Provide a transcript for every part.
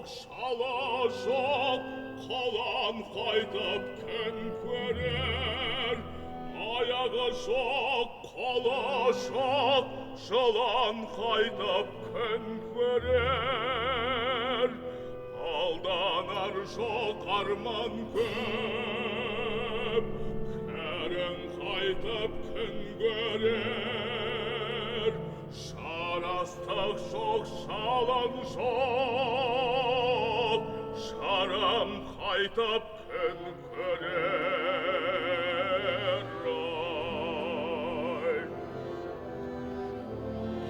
шала жоқ, қалан қайтып күн көрер. Аяғы жоқ, қала жоқ, жылан қайтып күн көрер. Алданар жоқ арман көп, кәрің қайтып күн көрер. Шарастық жоқ, шалам жоқ, шарам қайтып күн көрер.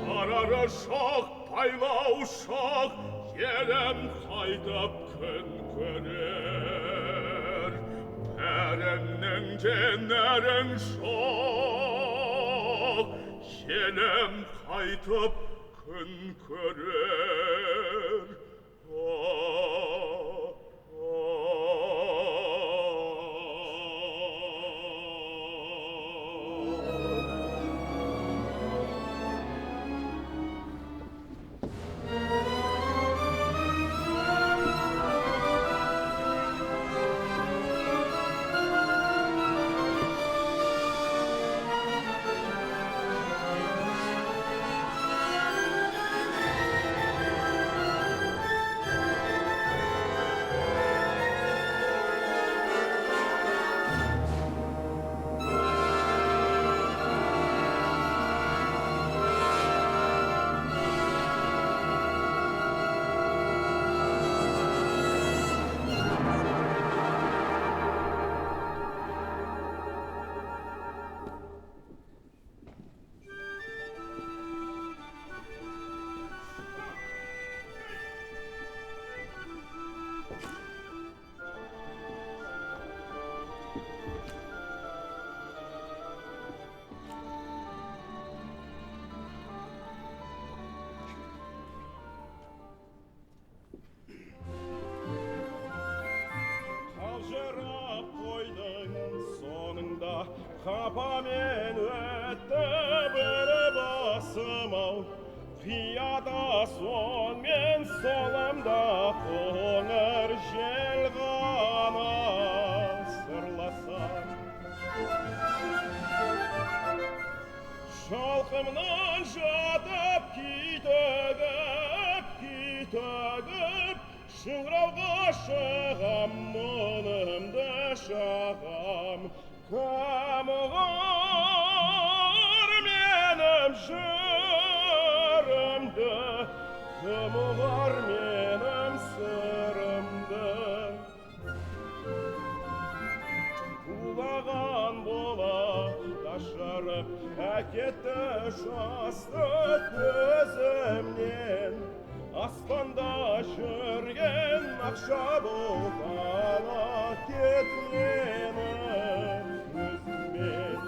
Қарары жоқ, байлау жоқ, елім қайтып күн көрер. Бәріңнің де нәрің жоқ, елім қайтып күн көрер. Қапамен өтті бір басым-ау, қияда сонмен солымда қоңыр жел ғана сырласам. Шалқымнан жатып китігіп, шыңырауға шығам, мұнымды шағам. Кім ұғар менің жырымды, кім ұғар менің сырымды. Улаған болат ашарып әкетті жасты көзімнен. Аспанда жүрген ақша бұлтала кетмені көзіммен.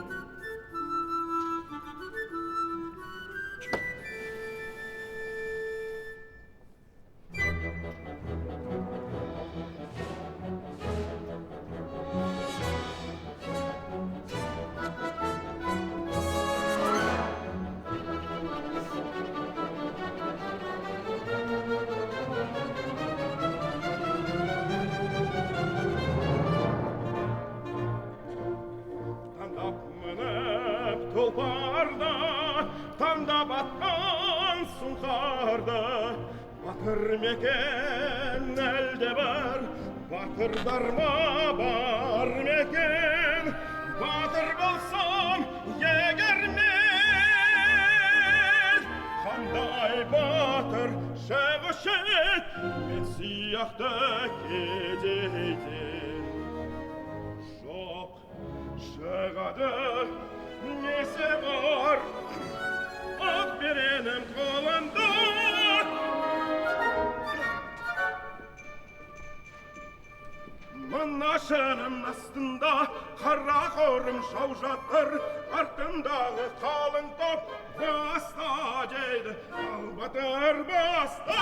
Тұлпарда таңда батқан сұңқарды, батыр мекен әлде бар, батырдар ма бар мекен. Батыр болсам егер мен, қандай батыр шығушы ед мен сияқты кедейден. Жоқ шығады несі бар ақ беренім қолында. Мына шының астында қара қорым жау жатыр, артындағы қалың топ баста дейді, ал батыр баста.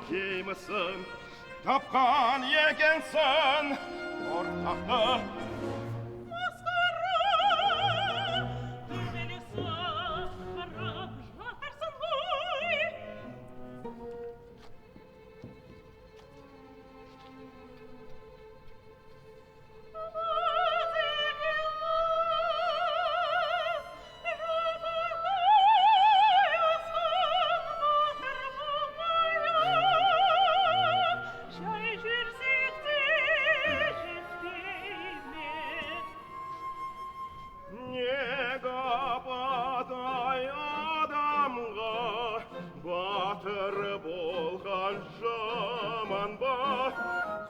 деймісің? Тапқан екенсің ортақты. Батыр болған жаман ба,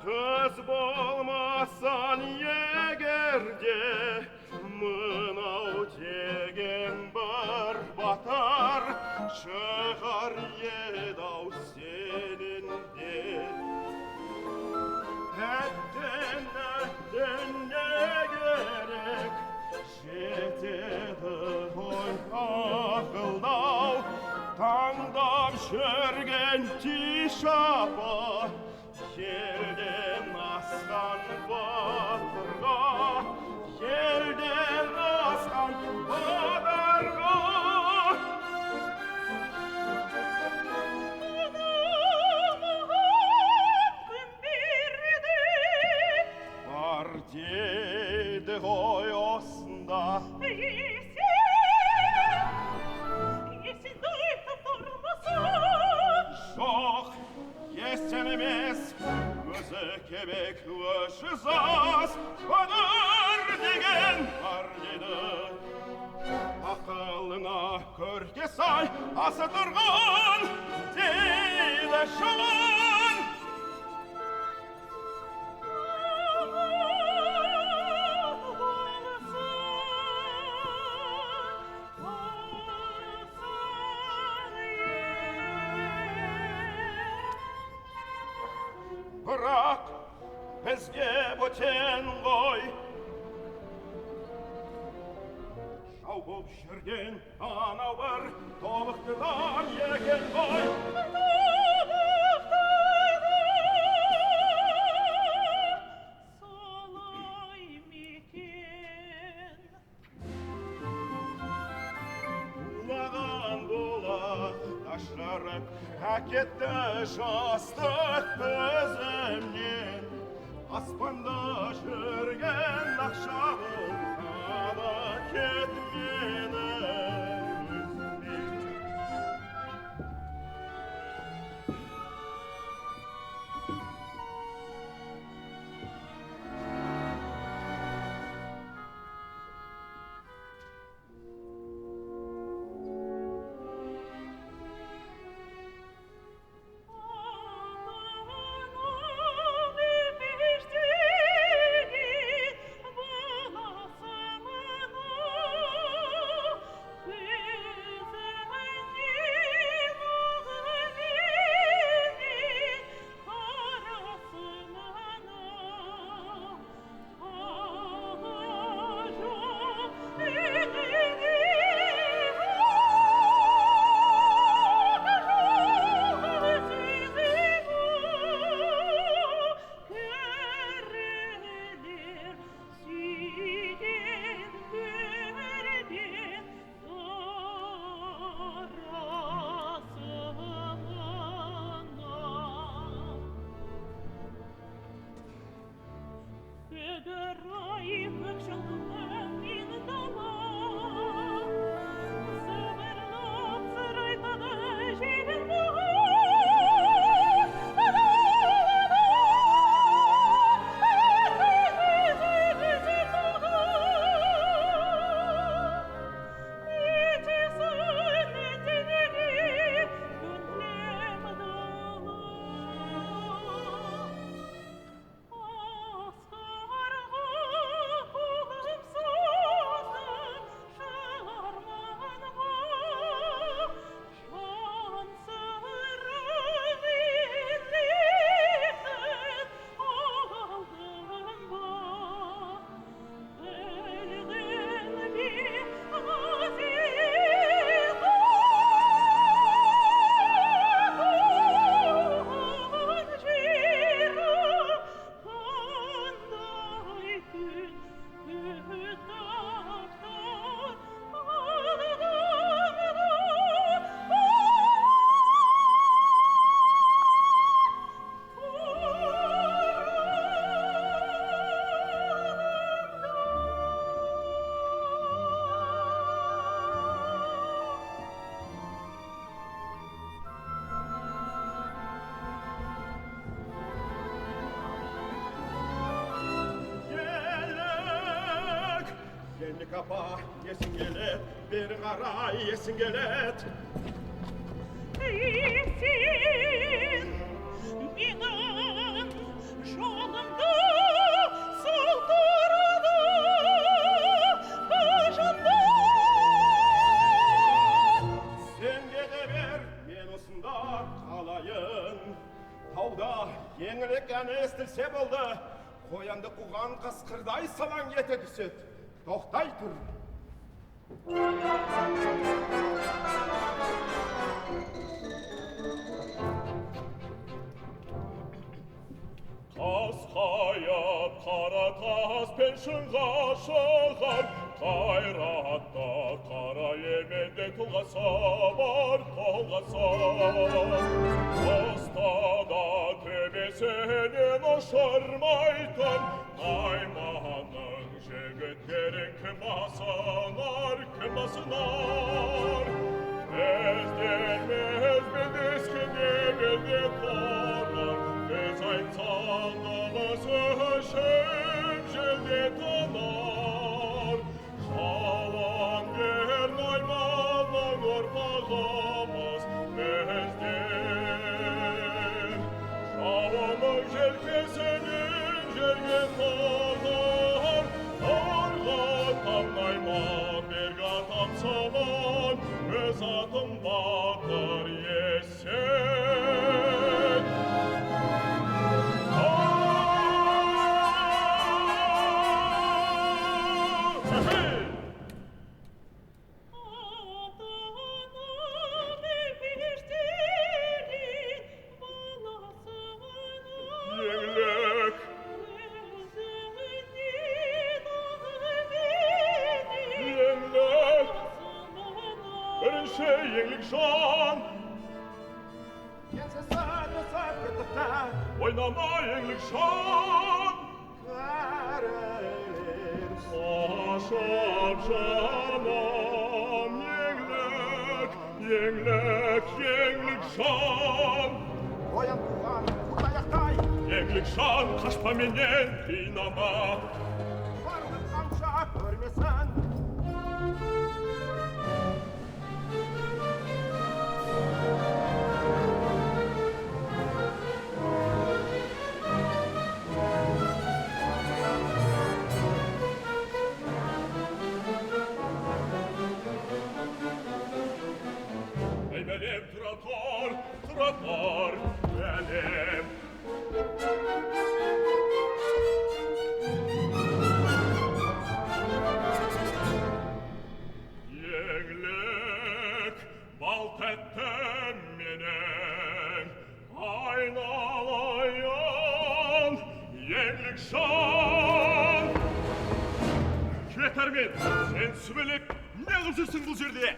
қыз болмасан егерде, мынау деген бір батыр шығар еді-ау сенен де. Әттен не керек, жетеді ғой ақылдау, таңдап жүрген тишапа, елден асқан батырға, елден асқан батырға. Бар деді ғой осында. Жоқ, естен емес, өзі кебек өші зас, батыр деген бар деді. Ақылына көрке сай, асы тұрған дейді шын. Бірақ бізге бөтен ғой, жау боп жүрген анау бір тобықтыдан екен ғой. Солай мекен? Улаған болақ ташырып әкетті жастық көзімнен. Аспанда жүрген ақша болғаны кетмені өзімнен. Ана Mellik apa yesin gelet, beri qaray yesin gelet. Yesin benim жолымды сылдырады başında. Sen de ver, men osunda kalayın. Tavda yenilik әні estilse болды. Koyandı kuğan qasqırday salan yete düşet. Toxtay tur. Қасқайып қара тас пен шыңға шығар, қайратта қара еменде тұлғаса бар, тұлғаса. Қостада төбесінен ұшырмайтын, найманың жігіттерін кім басынар, кім басынар. Бізден білдескенде белде қорар, біз айтсаңдымыз үшін желде тонар. Жауынгер найманың ұрпағымыз біздер. Жауының желкесінен жерге қонар, арға там найман, берге там саман, өз атым батыр есен. Еңлік жан, Yense sarı sakıtıkta. ойнама еңлік жан. Kararır. Ашап жармам еңлік, еңлік, еңлік жан. Koyan kuğan kurtayaqtay. Еңлік жан, қашпа менен қинама. Varlık қанша көрмесін. Benim trator, trator, benim. Еңлік балт еттім менің айналайын, еңлік жан. Кетермен, сен сүбелек, не қып жүрсің бұл жерде?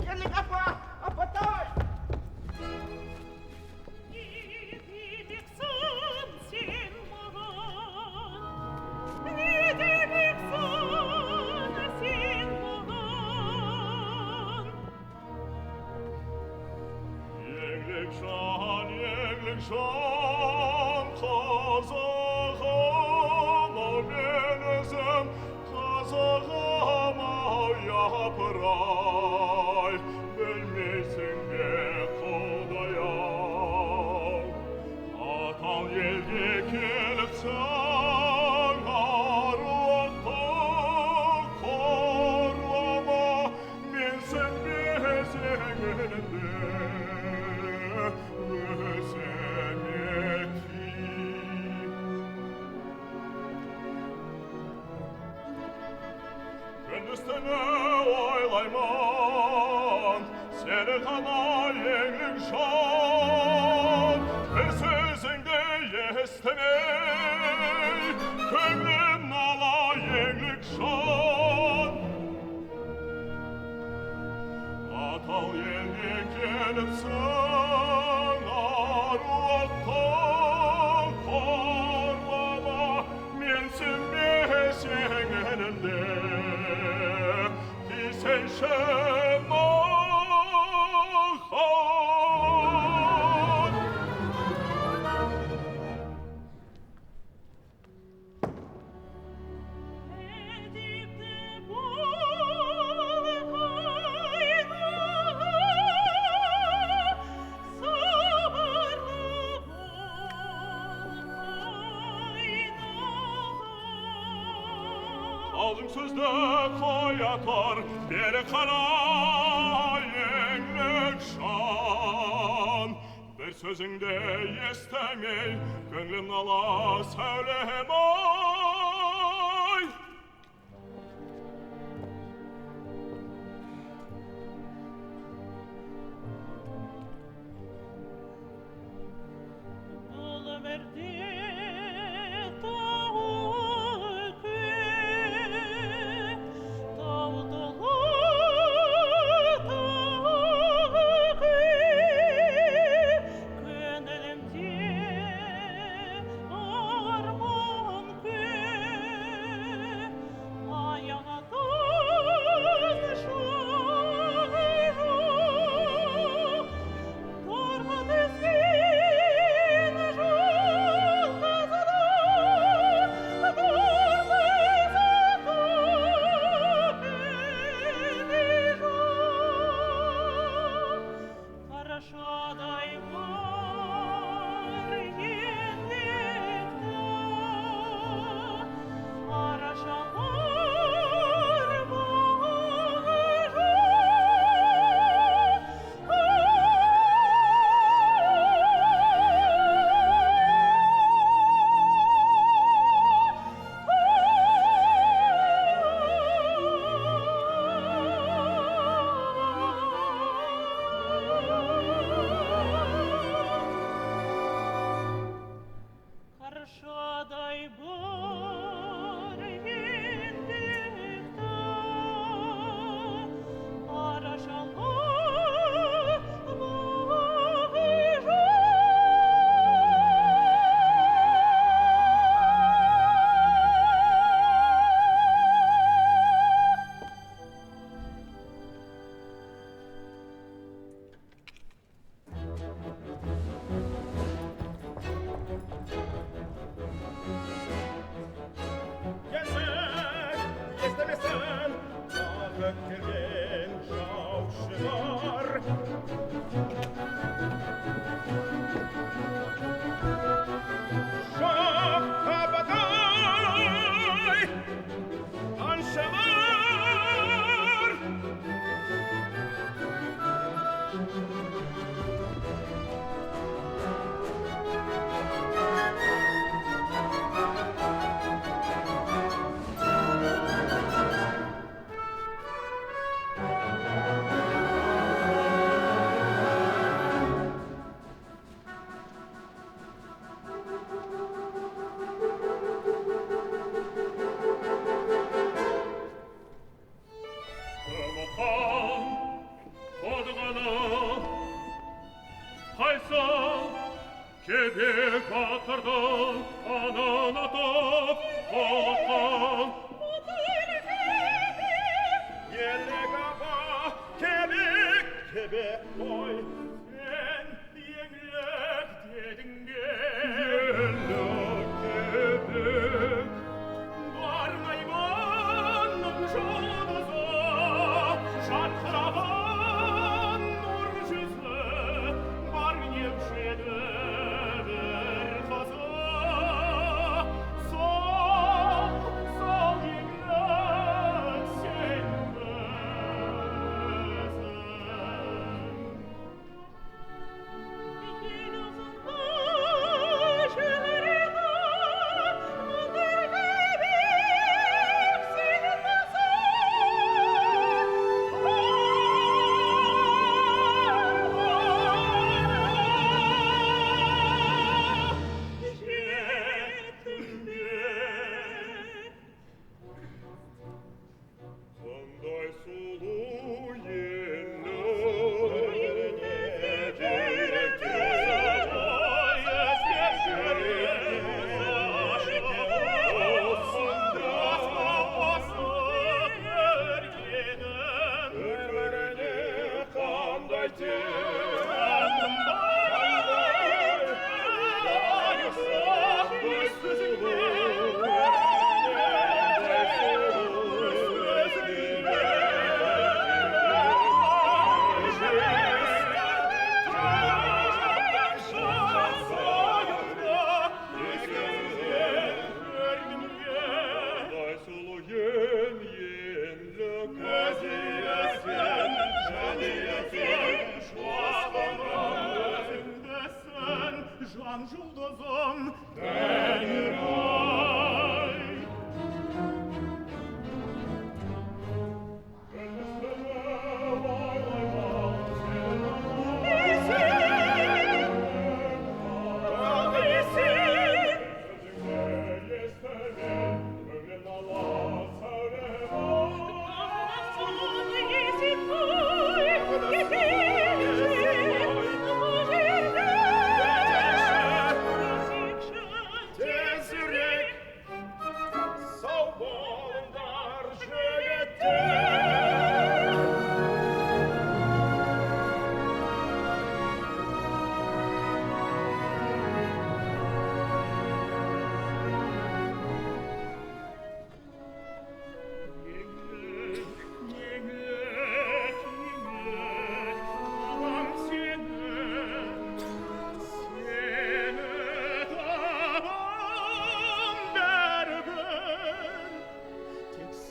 Yenlik apa, apatay. Не демексің сен маған, не демексің сен маған. Еңлік жан, қазағым ау мен өзім, қазағым ау япырай, білмейсің бе құдай-ау. Атал елге келіпсің, аруақты қорлама, мен сенбесең елінде. Күндіз-түні ойлаймын, сені ғана еңлік жан. Бір сөзіңді естімей, көңлім нала еңлік жан. Атал елге келіпсің, аруақты қорлама, мен сенбесең елінде. Десейші маған. Әдепті бол. sözde koyator bir karayenglik şan. Bir sözünde yestemey, gönlüm ala söyleyem ay. Oluverdi tağ dolu gönlümde arman ayağıdan şaşı torma dizgin Karşıday var indikte araşanlar Gelmek istemesen ağır kirgen şavşılar. Şah kabaday anşalar. Kırmakan kodgana Haysa kebek batırdı anan atıp Kolakan Yelle gaba kebek kebek oy. Sen yenglek dedin Yellek kebek Varmaymanın şonuzu şarkılavan nur yüzlü var yevşedi bir kızı sol sol yenglek sen gözün Aman жұлдызым, Tezірек, сау болыңдар жігіттер.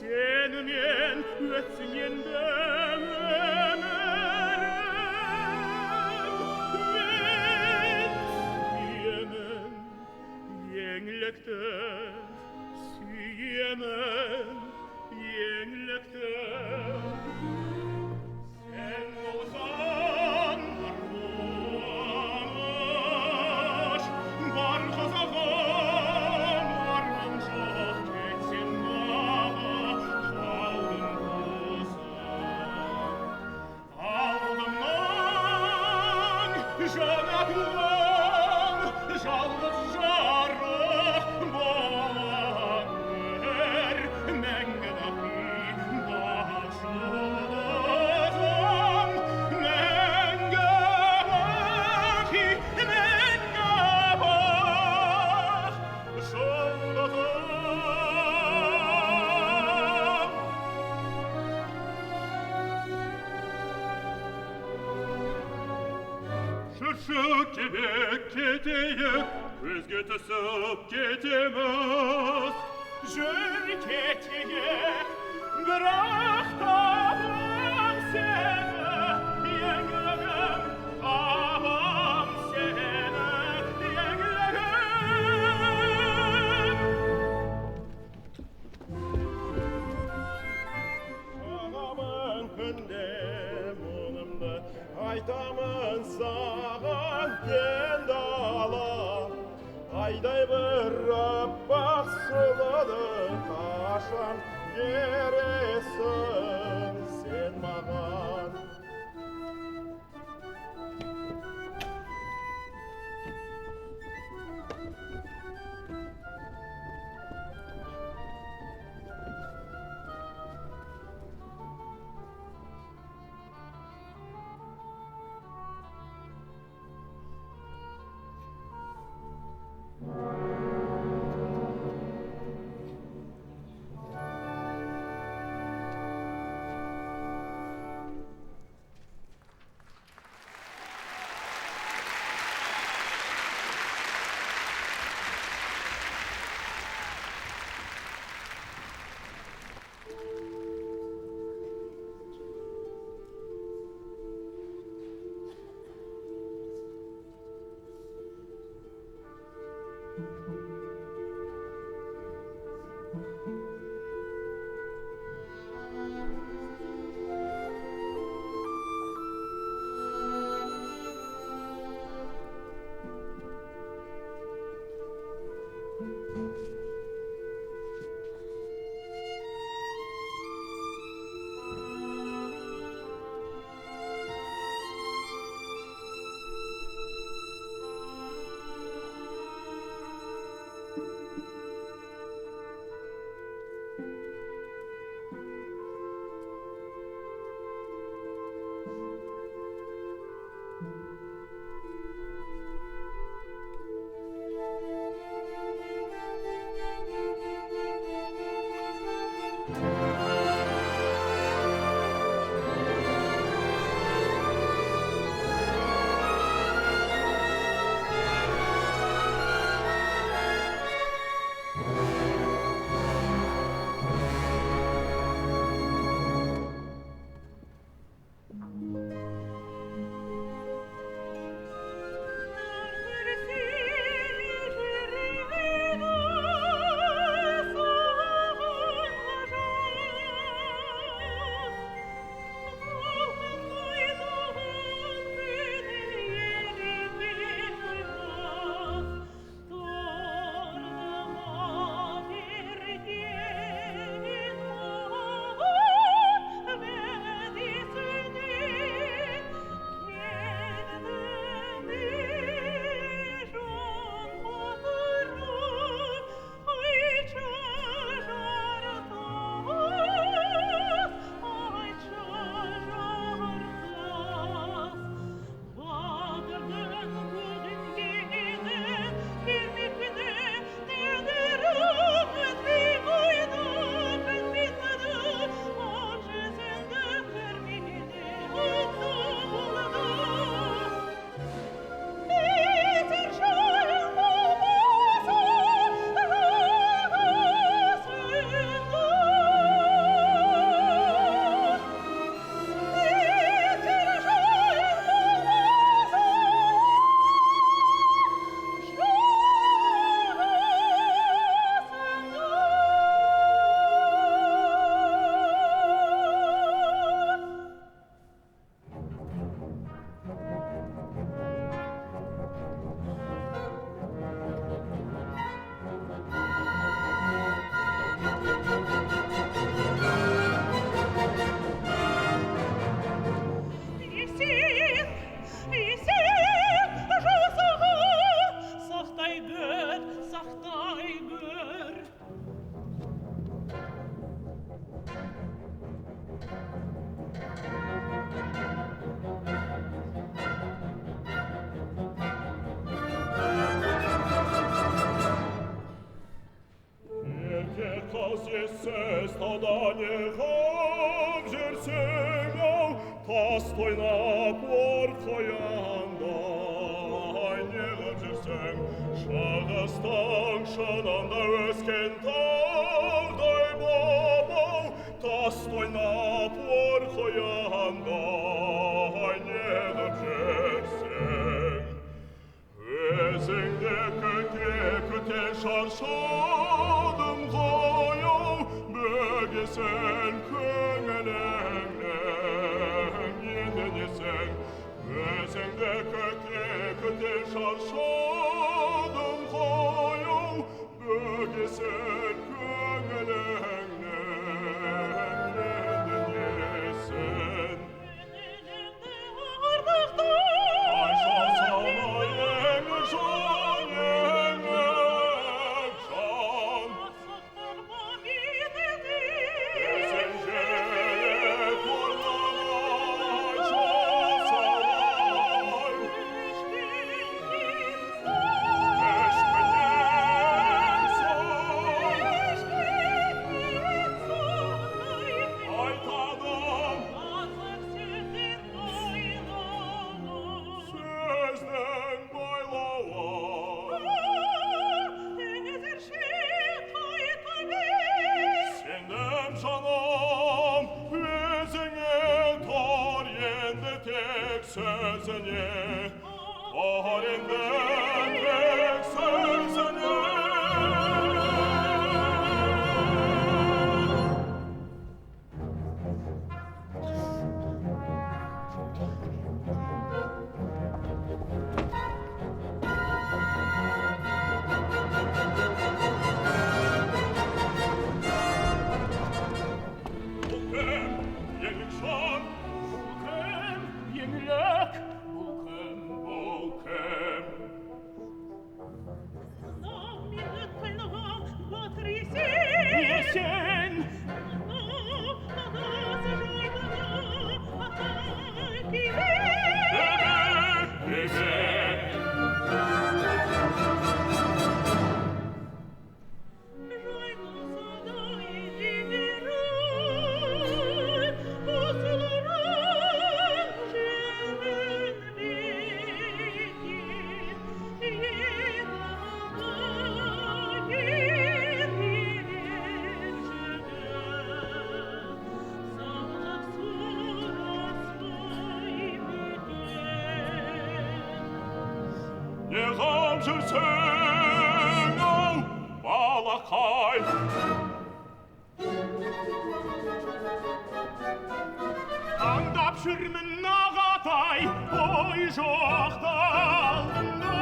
Сенімен өтсін енді өмірім. Мен сүйемін еңлікті, сүйемін еңлікті. Сен болсаң бар қуаныш, бар қызығым, арман жоқ кетсем дағы, қалдым босап. Алдымнан жаңа туған жалғыз жарық болар, мәңгі бақи бақ жұлдызым, мәңгі бақи, мәңгі бақ жұлдызым. Жүрші кебек кетейік, көзге түсіп кетеміз. Жүр кетейік, бірақ табам сені, еңлігім, табам сені, еңлігім. Ағамын күнде мұнымды айтамын саған енді ала. Айдай бір аппақ сұлуды қашан бересің сен маған. Ses tadanie hobżercemiał, ta stojna porkojanda. Nie hobżercem, szagastang, szananda öskentang, daj babał, ta stojna porkojanda. Nie hobżercem. Özünde köte şarşadım koyum, bögesen köngeleğden yendenesen. Özünde köte şarşadım koyum, bögesen köngeleğden yendenesen. Sözüne, aharinden tek sözüne. Bukem, yenik şan, bukem, yenilek, bukem. Yesen! Ne gamsızsın o balakay. Andap şürmün nağatay, oy жоқта алдында.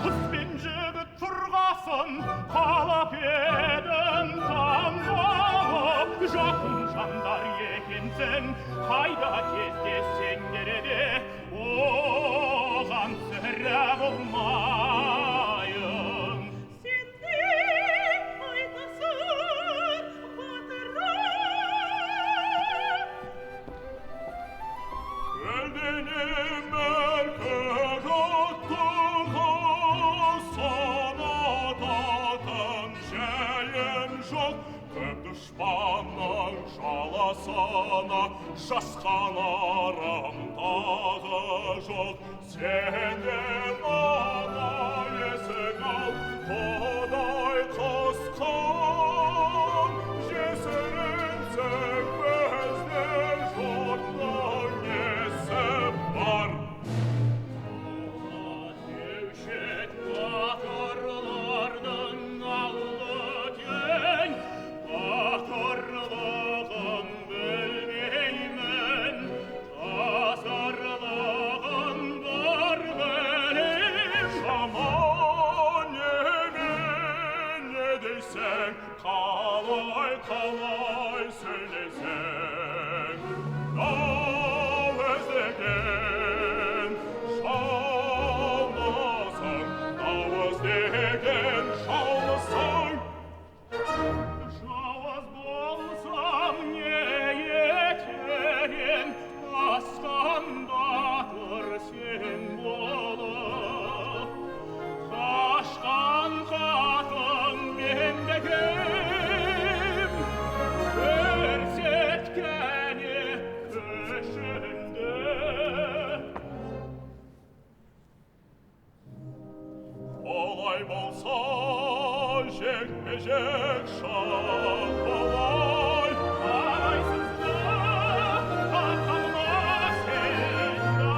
Қыз бен жігіт тұрғасын, қалап едің таңдалып. Жақын жандар екенсің, қайда кездессеңдер де, оған сірә болмайын. Сен не айтасың, батырым? Көлденем бәлкір оттыға санататын жәйім жоқ. Көп дұшпанның жаласына жасқанарым тағы жоқ. Сенен ана есік ал, Құдай қосқан. Жесірінсің бізді жұрттың несі бар. Деушек батырлардың алды тең, батырлығын білмеймін, тазарлығын бар білем. Жаман емен не дейсің, болса жекпе-жек шапалай. Абайсызда аталма сен да.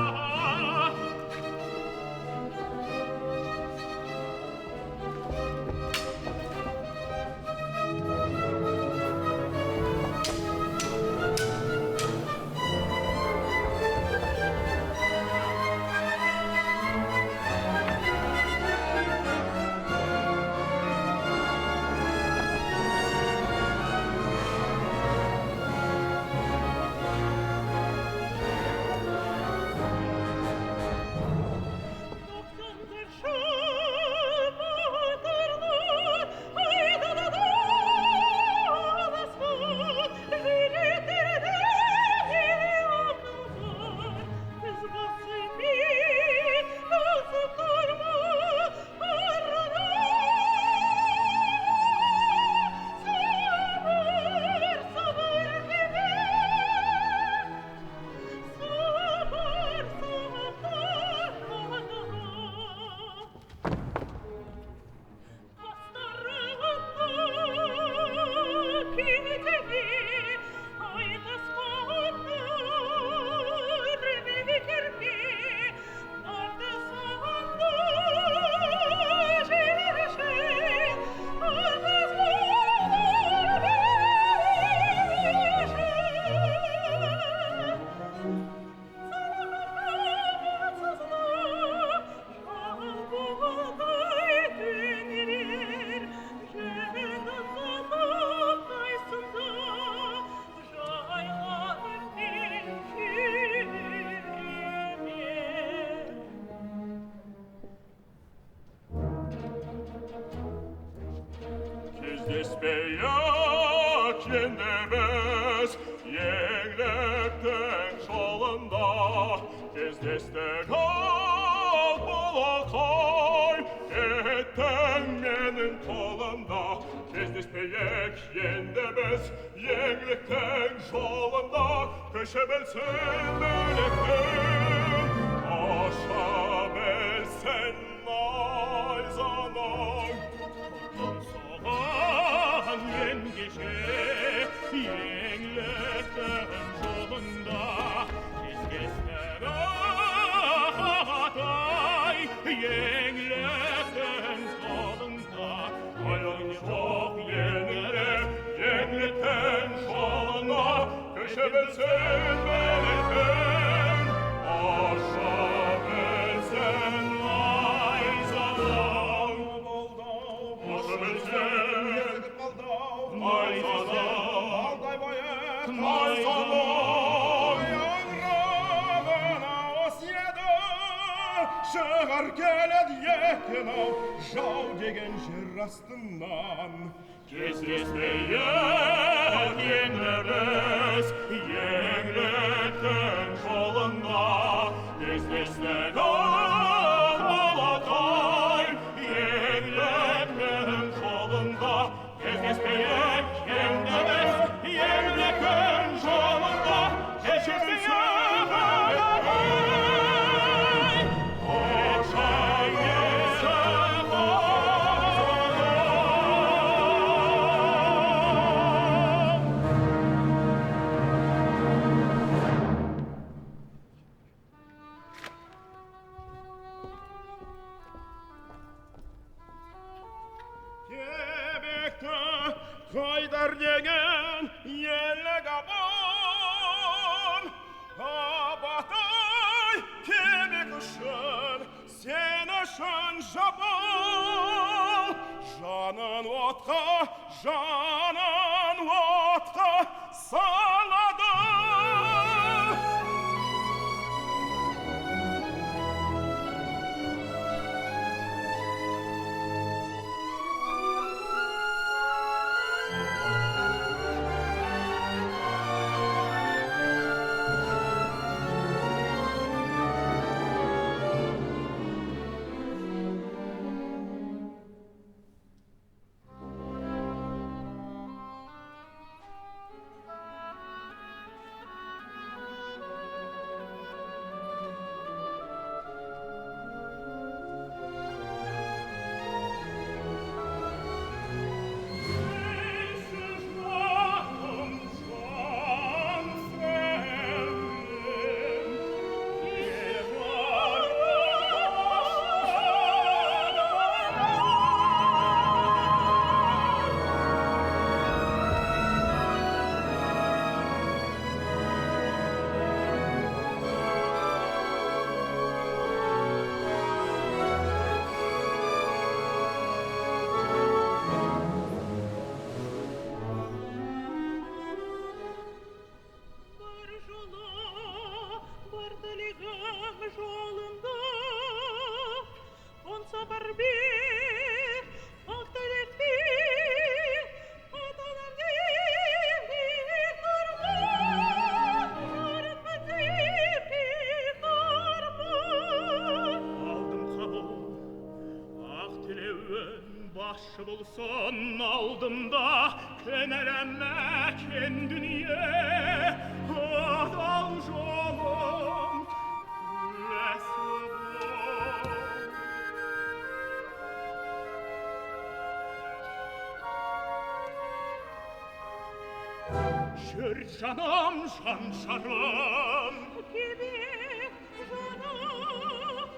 Кездеспейік ендеміз еңліктің жолында. Кездестік ал балақай, еттің менің қолымда. Кездеспейік ендеміз еңліктің жолында. Көше білсін бөлектің, аша білсін найзаның. Соған мен кеше еңліктің жолында кездестік ағатай, еңліктің қолында. Аяң жоқ еңлік, еңліктің жолында. Көше білсін бөлектің, аша білсін найзаның. Аша білсін найзаның, найзаның. Аңырағына осияды, шығар келеді екен-ау, жау деген жер астынан. Кездеспейік еңліміз еңліктің жолында. Кездестік балақай, еңліктің жолында. Кездеспейік еңліміз еңліктің жолында. Кездеспейік балақай, аша білсін Кебекті қайдар деген елік абам. Абатай кебек үшін, сен үшін жабал. Жанын отқа салады. жала, бардылығым жолында, онса бар бір, ақталетті, аталам деймін тұрман, жарынмын деймін тұрман. Алдым қабыл, ақ тілеуін başı bulsun aldımda könelemekken dünya adam jolum Şür canım şanşarım Gibi canım,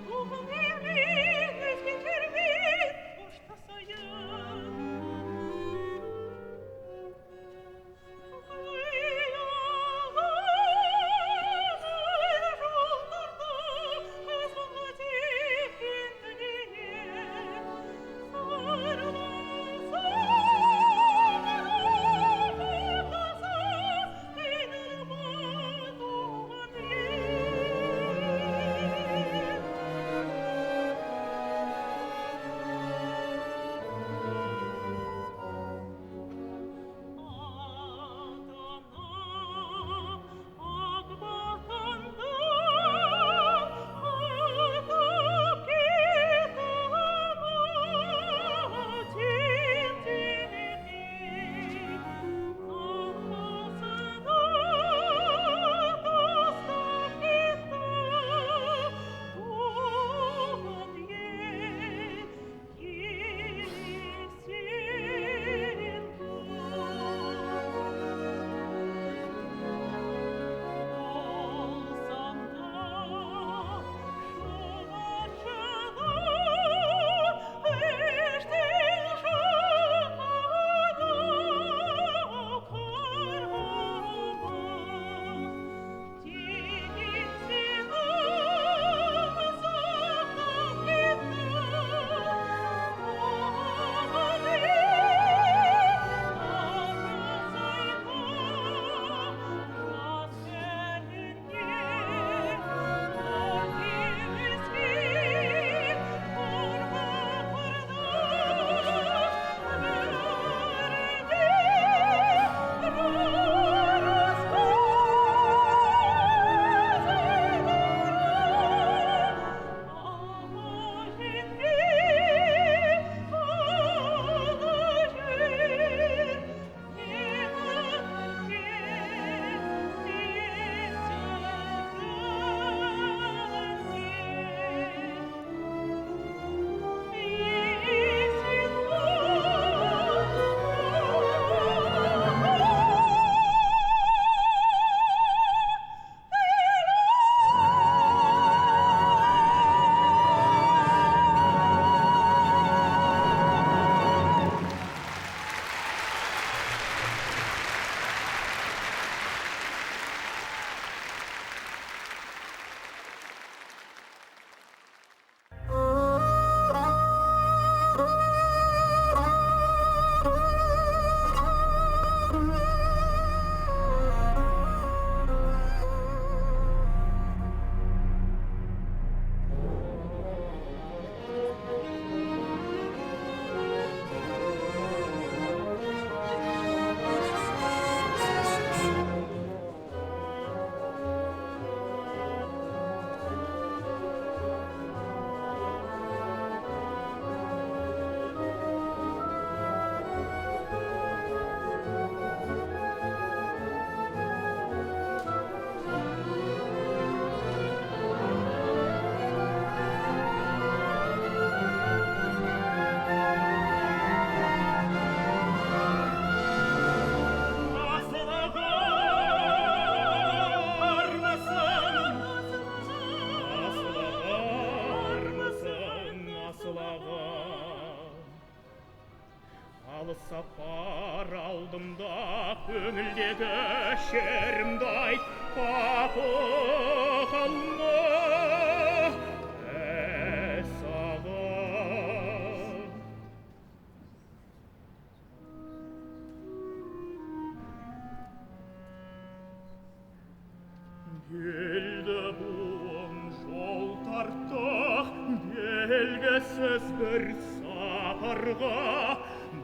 ruhum emin, özgürlüğüm, boşta sayın. Safar aldım da gönüldeki şerimde ait kapı kalma sağa. Elde buon жол тарттық, белгісіз бір сапарға.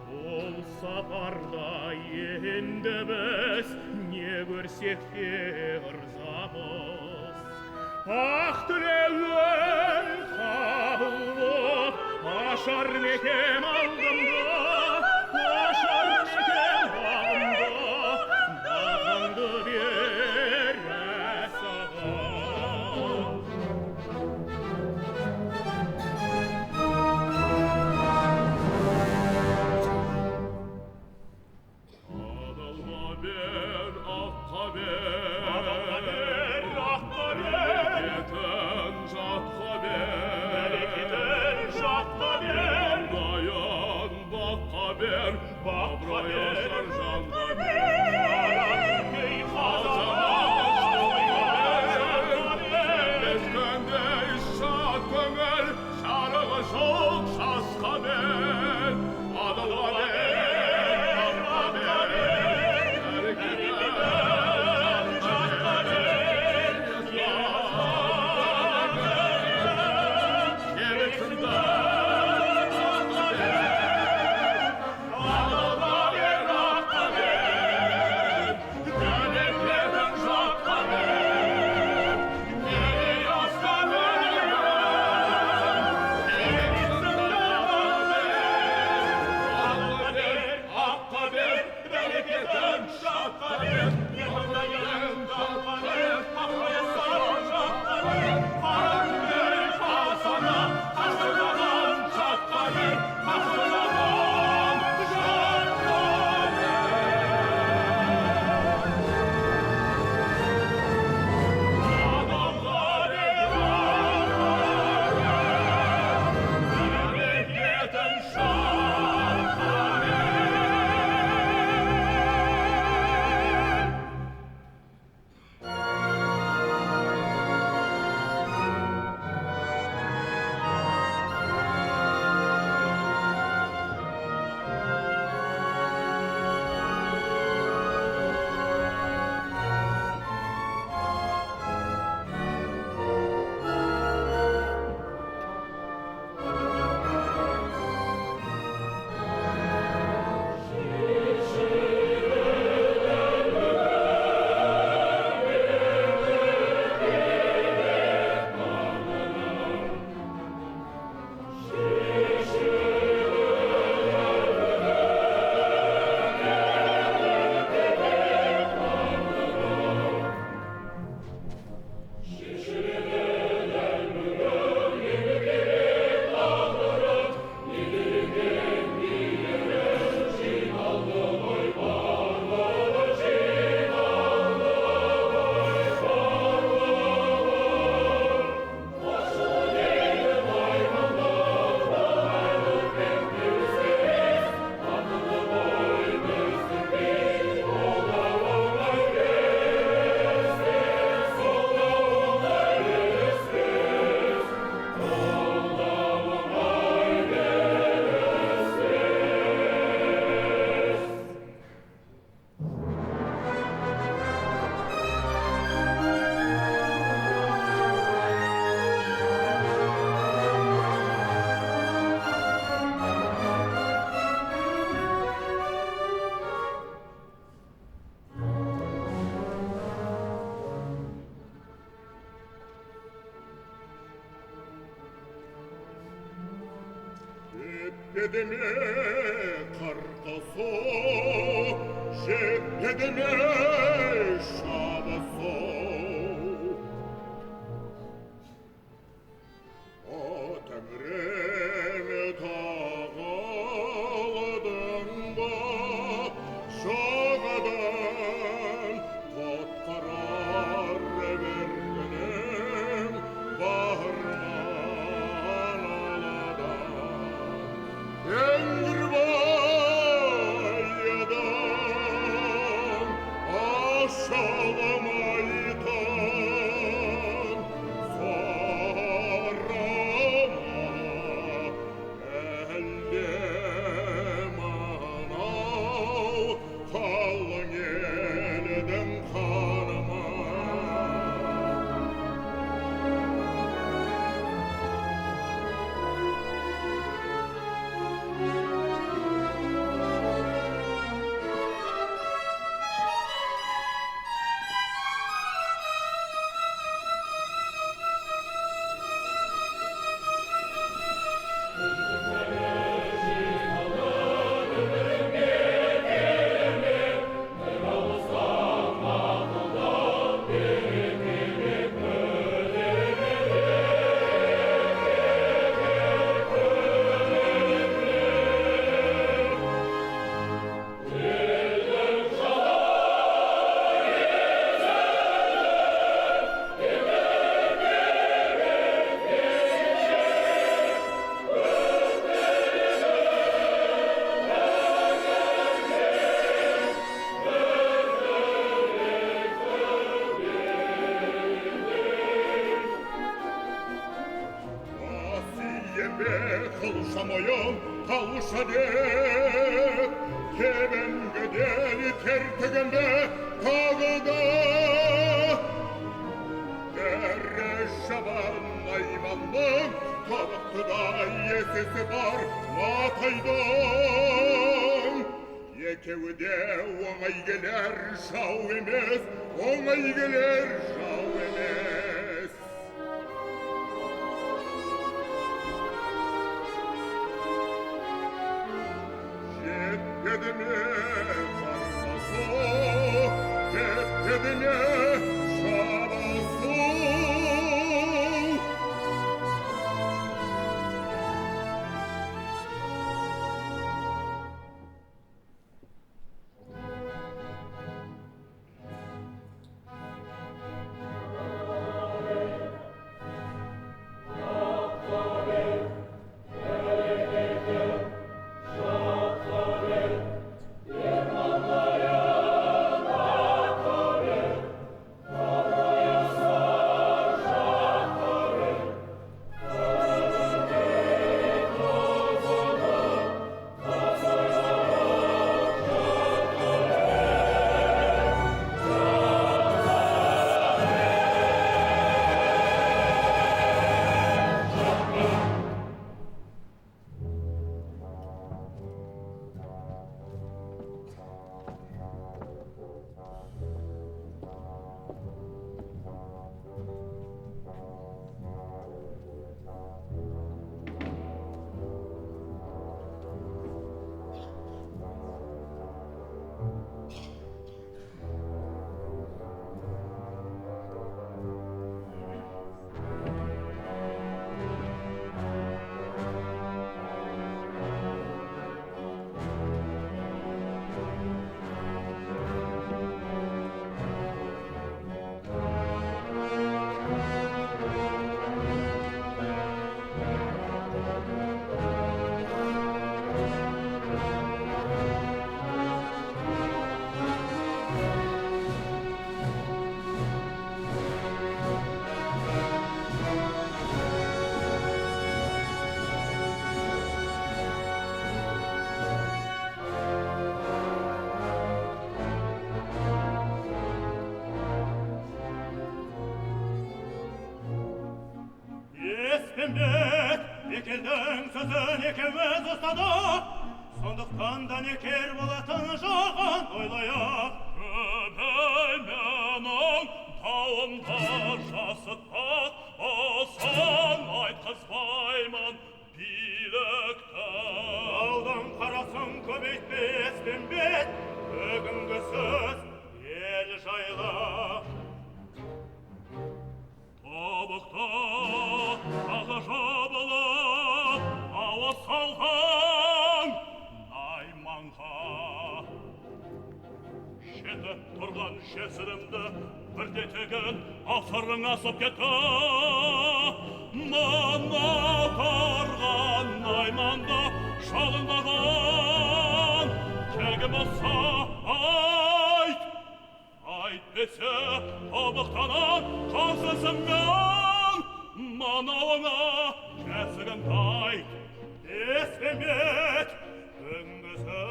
Бұл сапарда енді біз не көрсек те ырзамыз. Ақ тілеуің қабыл боп, ашар мекен алдымда, ашар мекен бағымда, бағымды бер саған. Адалға бер, аққа бер, адалға бер, аққа бер, берекетін жатқа бер, берекетін жатқа бер, даян баққа бер, баққа бер, жанға бер, ей қазақ, ескендей шат көңіл, жарығы жоқ жасқа бер, адалға бер, аққа бер, берекетін жатқа бер, керексіңді аққа бер, адалға бер, аққа бер, берекетін жатқа бер, неге астан өлімін, керексіңді адалға бер, аққа бер, берекетін жатқа бер, неғылайын жатқа бер, аққаясан жатқа бер, қараңдай қасана, қашырған жатқа бер, қашырған жатқа бер. Адалға бер, берекетін жатқа бер. Жетпеді ме қырқысу, жетпеді ме шабысу? О Тәңірім, тағылдың ба жағадан, құтқарар бір күнім барман аладан. Engrbaidan aşağı be kılşamayım kalışa dek Keben gödeli tertegen be tağıda Derre şaban aymanlık Tabaktıda yesesi var mataydan Yekevde oğay gelir şav emez Oğay gelir şav emez Yetmedi mi karnası Yetmedi mi şabası Esbimdet, ekelden sözün ekemez ustada Sonduktan da neker bolatın şahan oylayak Öbemenin tağımda şasıtmak Osan aytkızbayman bilekte Aldan karasın köbeytme esbimdet Bugünkü söz el jayla Tabıkta ağaca balap Ava salhan Naymanға Şetep turgan şesirimdi Bir detegen asırın asıp ketті Mana targan Naymanda şalınmаған Kelgim olsa ayt Aytmese tabıqtanan qansızım ben Manavına kesirin ayt Esbimdet Güngüzü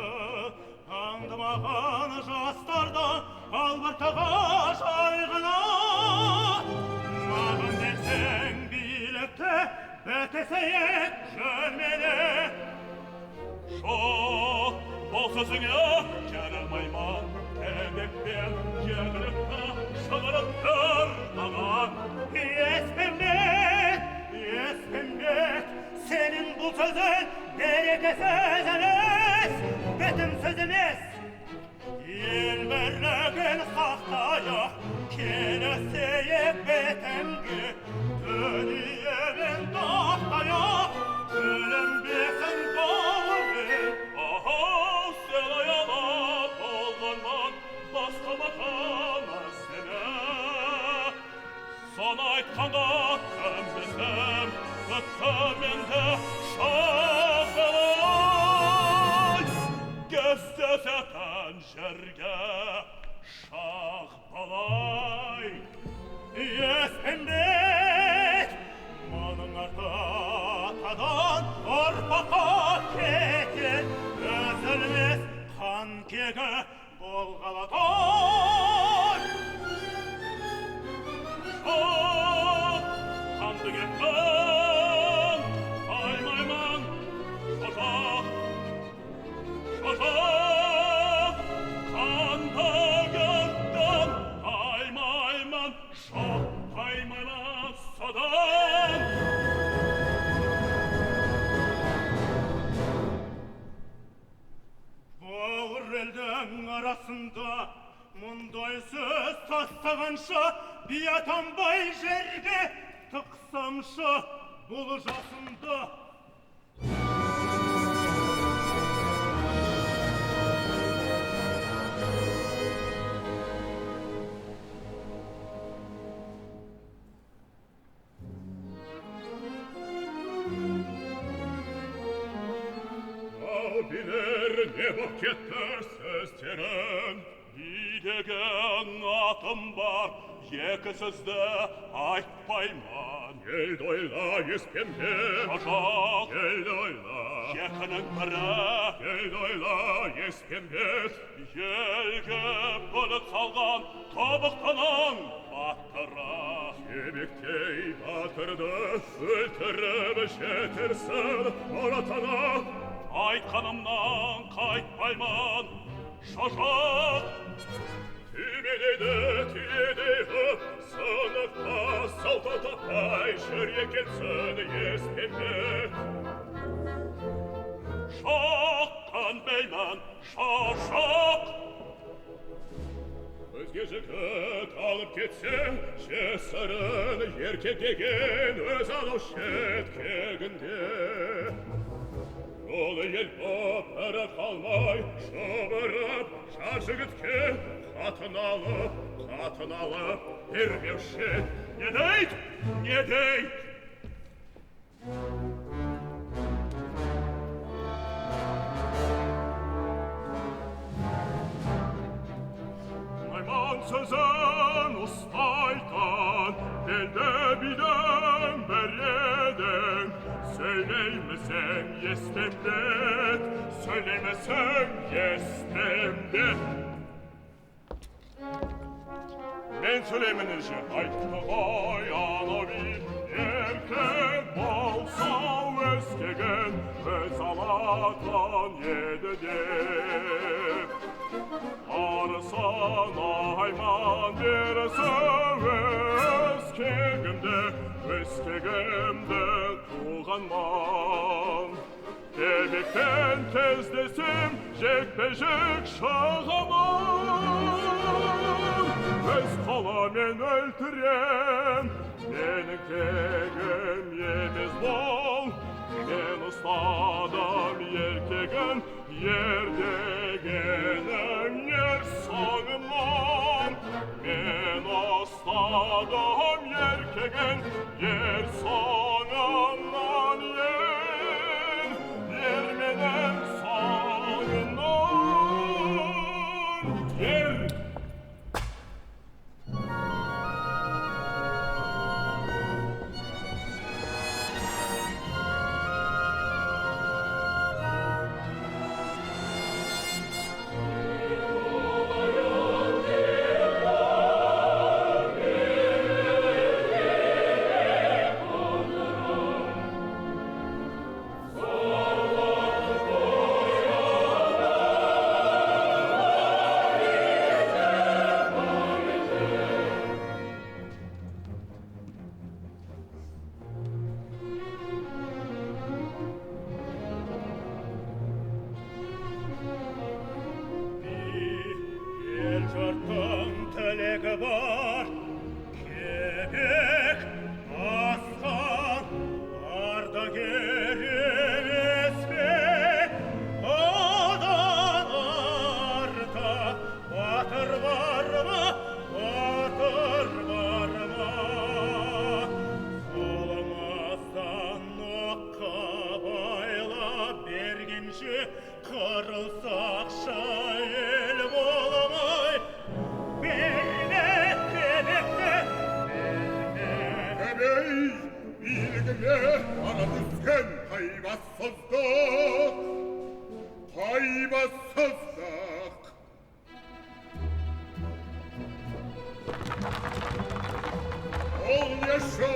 Andımağın jastardan Albırtığa şaygına Mağın dersen bilekte Beteseyek jölmeli Şok bol sözüne Kerilmayman Emekten Yedrikta Şalırıp dağan Esbimdet Esbimdet Senin bu sözün Bereke söz emes Betim söz emes El verlegin haktaya Keneseyek betemgi Dönüyemin tahtaya Ölüm besin bağırın Aha sen ayala Dolganman Başka bakamaz sene Sana aytkanda Ömrüsem Ötteminde Şahbalay Gözdözeten şerge Şahbalay Esbimdet Manın ardı atadan Болғалатай! Шоқ! Қанды кеткен! Аймайман! Шоқақ! Шоқақ! Қанды кеткен! Аймайман! Шоқ! Аймайман! Содан! Ауыр елдің арасында мұндай сөз тастағанша би атанбай жерге тықсамшы бұл жасымды. Білер не боп кетті сөздерін, бидеген атым бар, екі сөзді айтпайман. Елді ойла еспенде, Шошақ, елді ойла, екінің бірі, елді ойла еспенбет, елге бөлік салған тобықтының батыры. Кебектей батырды өлтіріп жетірсін оратана, айтқанымнан қайтпайман, Шошақ! Түймеледі, түйедей ғып, сынықта салта таппай жүр екенсін еспенбет. Шоққанбайман, Шошақ! Өзге жігіт алып кетсе, жесірін еркек деген өз алушы еткегінде. Ол ел боп ірі қалмай, шұбырып, жар жігітке қатын алып, бермеуші. Не дейт? Не дейт? Найман сөзін ұстайтын, белді бидің бір едің. Söyleyemezsem yestemdet, söyleyemezsem yestemdet. Ben söylemenizce aytmagay anavi, erkek bolsa özkegen, öz alatan yededip. Arısan ayman derse özkegemde tuğanman. Bebekten tezdesim jekpejek şağaman. Öz kola men öldürem, benim kegem yemez bol. Men ustadam yerkegen, yerde gelen yer sağımman. Men ustadam yerkegen, yer sağımman yer. Yer menem sağımman yer. show.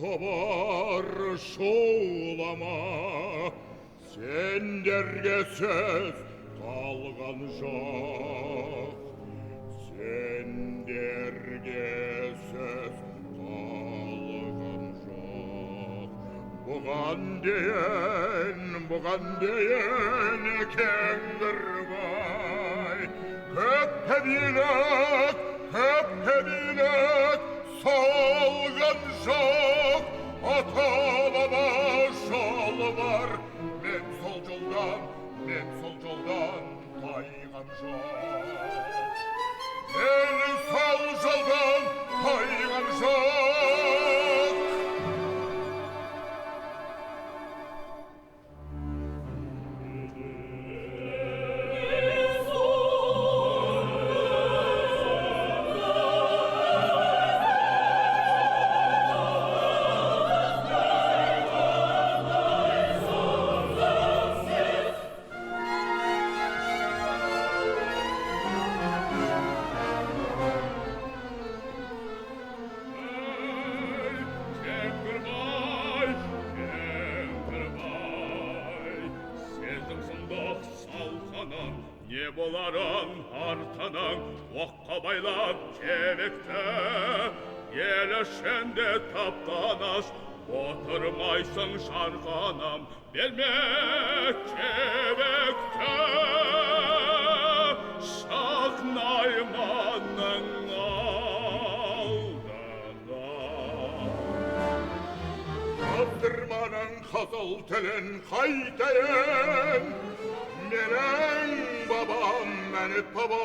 Tobar şoğlama, senderge söz kalgan жоқ. Senderge söz kalgan жоқ. Bugan deyen Kengirбай, köpte bilet, salgan жоқ. Ata-baba жолы бар, мен сол жолдан тайған жоқ. Мен сол жолдан тайған жоқ. Не боларын артынан оққа байлап кебекті, ел ішінде таптанаш, отырмайсың шарқанам, бермек кебекті. Шақнайманның алдына. Таптырманың қызыл тілін қайтайын, менің babam Ennet baba,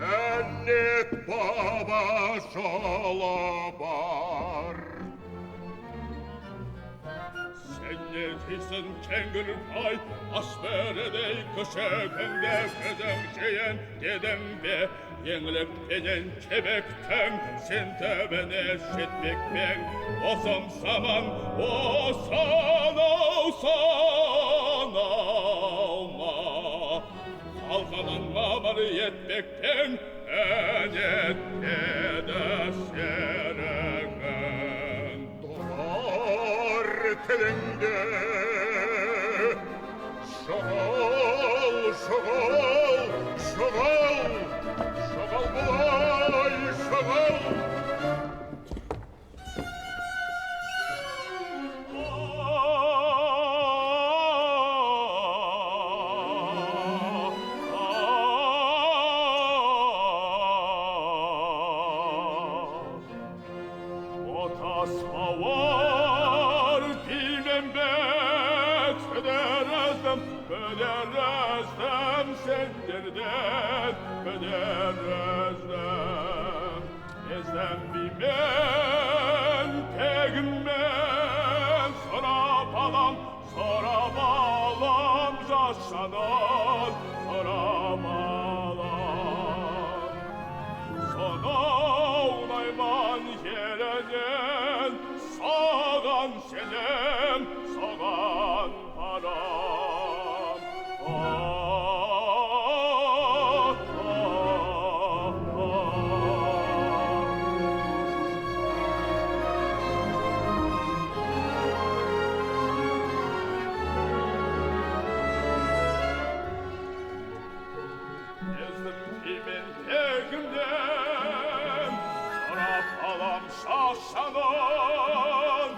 Ennet baba şalabar. Sen ne değilsin Kengirбай, asberedey köşeginde gözün şeyen dedin be, Yenglikpenen kebekten sen de beni şetmekmen, Osam saman, osan alma. Kalkamanma var yetmekten, enette de seregen. Dolar telinde, şagal bulay, şagal. Şanın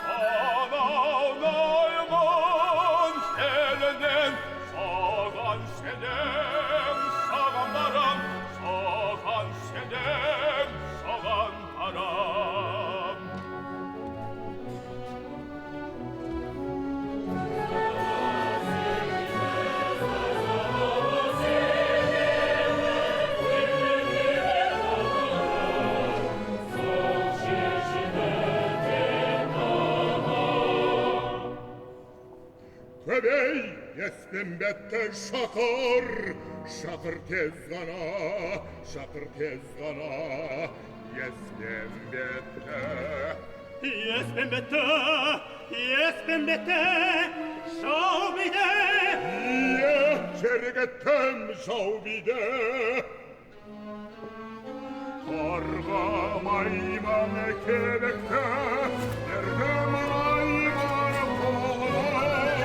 sanavnayımın elinin sağan senin sağanlarım sağan senin sağan param. Köbey yesbembette şakır, şakır tez gana, şakır tez gana, yesbembette. Yesbembette, şavbide. Çergettem şavbide. Karga mayman kebekte, nerede mayman kovalar?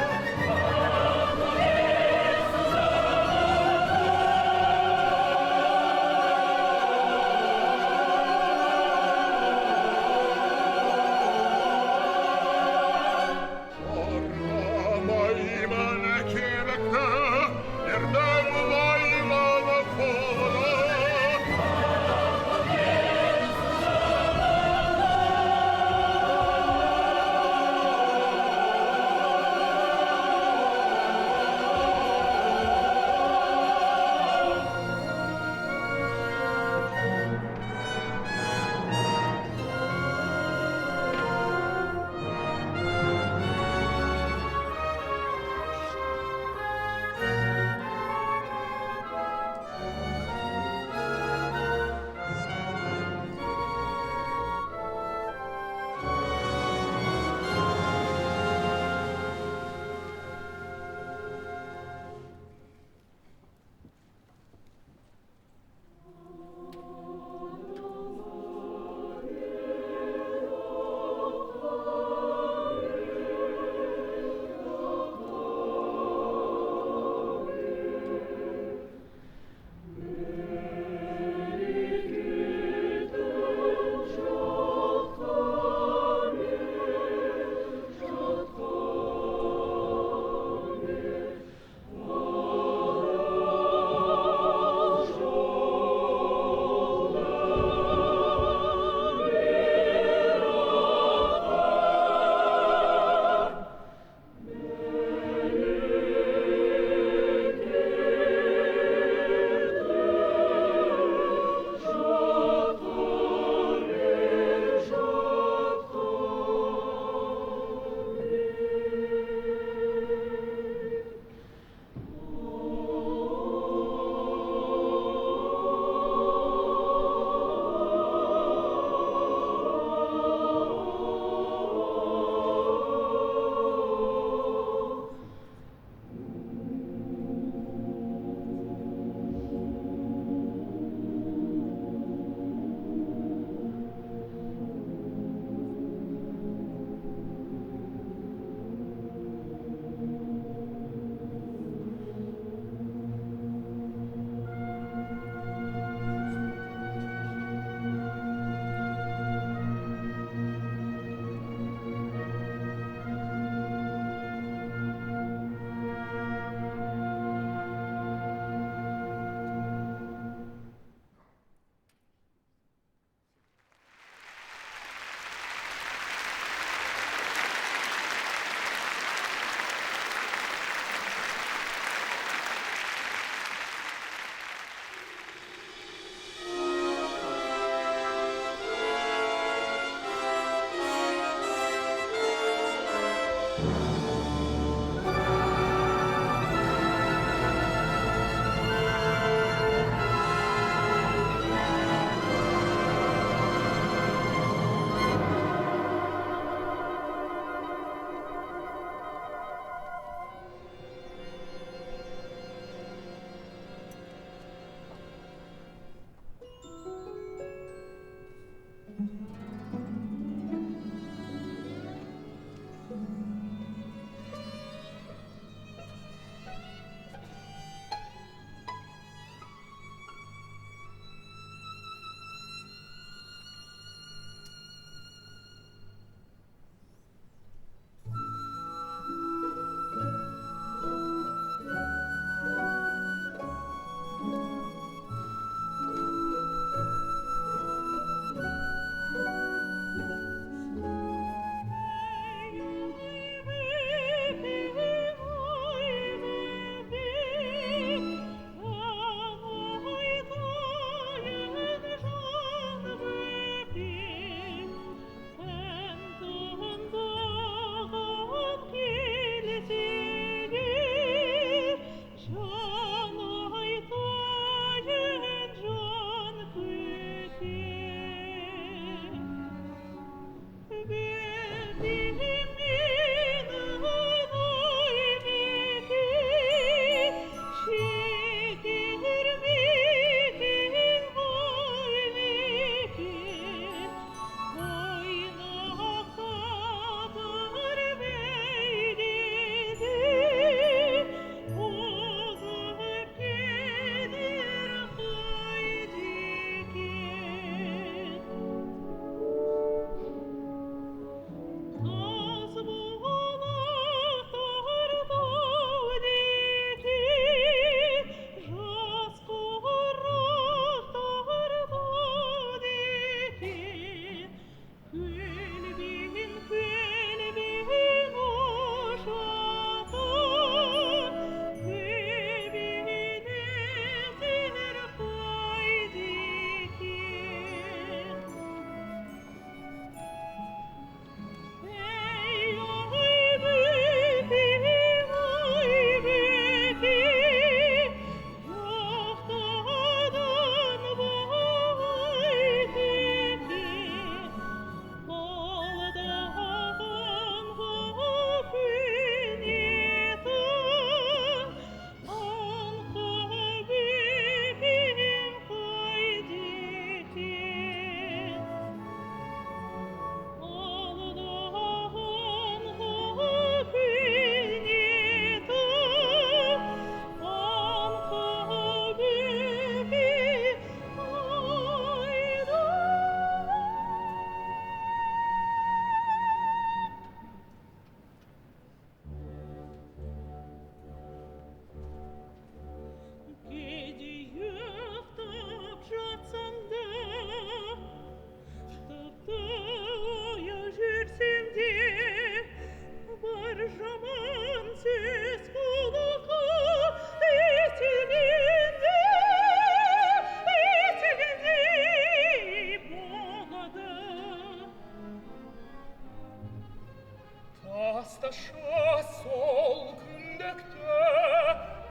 Aşağı sol kündükte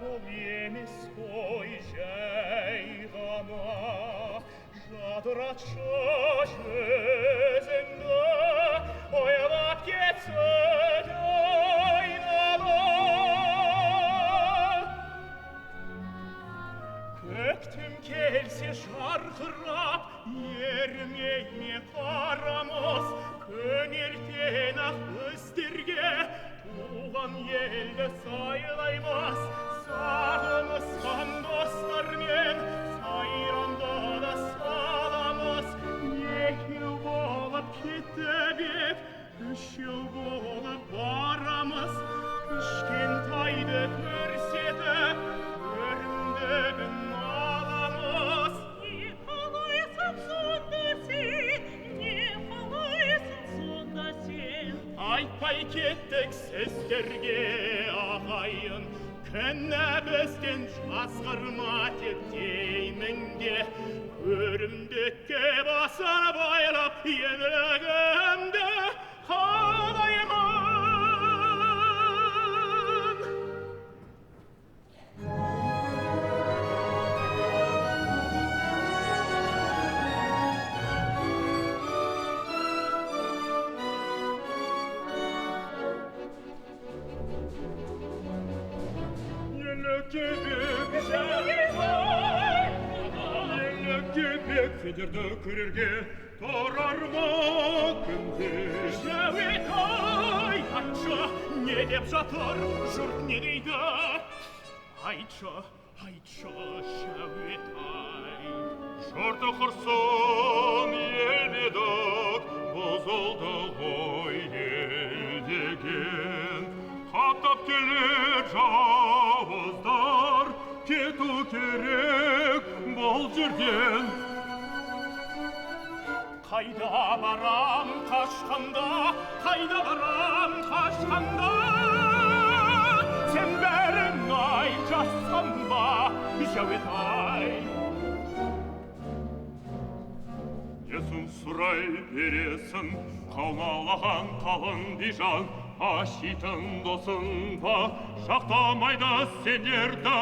ol yeni soy jeygana Jadıratça gözünde oyalap geçsin oynama Köktüm kelse şarkırap yerim eğme karamaz Könirten ah ıstirge tuğan yelde sayılaymaz Sağımızdan dostlar men sayranda da sağlamaz Yekil bolup ketebip 3 yıl bolup varamız Kışkentaydı körsetip göründüğün ağlamaz Ne halaysan sonda sen, ne halaysan sonda sen. Aytpay kettik sizlerge ağayın Könne bizden жазғырма деп деймінде Көрімдікке басар байлап енігімді қалаймын Федерді көрерге тұрарма күнде Жәует-ай, айтшы, не деп жатыр, жұрт не дейді? Айтшы, Жәует-ай Жұрты құрсын еледік, бұзылды ғой ел деген Қаптап келер жауыздар, кету керек бұл жерден Қайда барам қашқанда, қайда барам қашқанда Сен бәрін ай жасқанба, Жәует-ай Есін сұрай бересің, қаумалаған қалың бейжан Ашитын досың ба, жақтамайды сенерді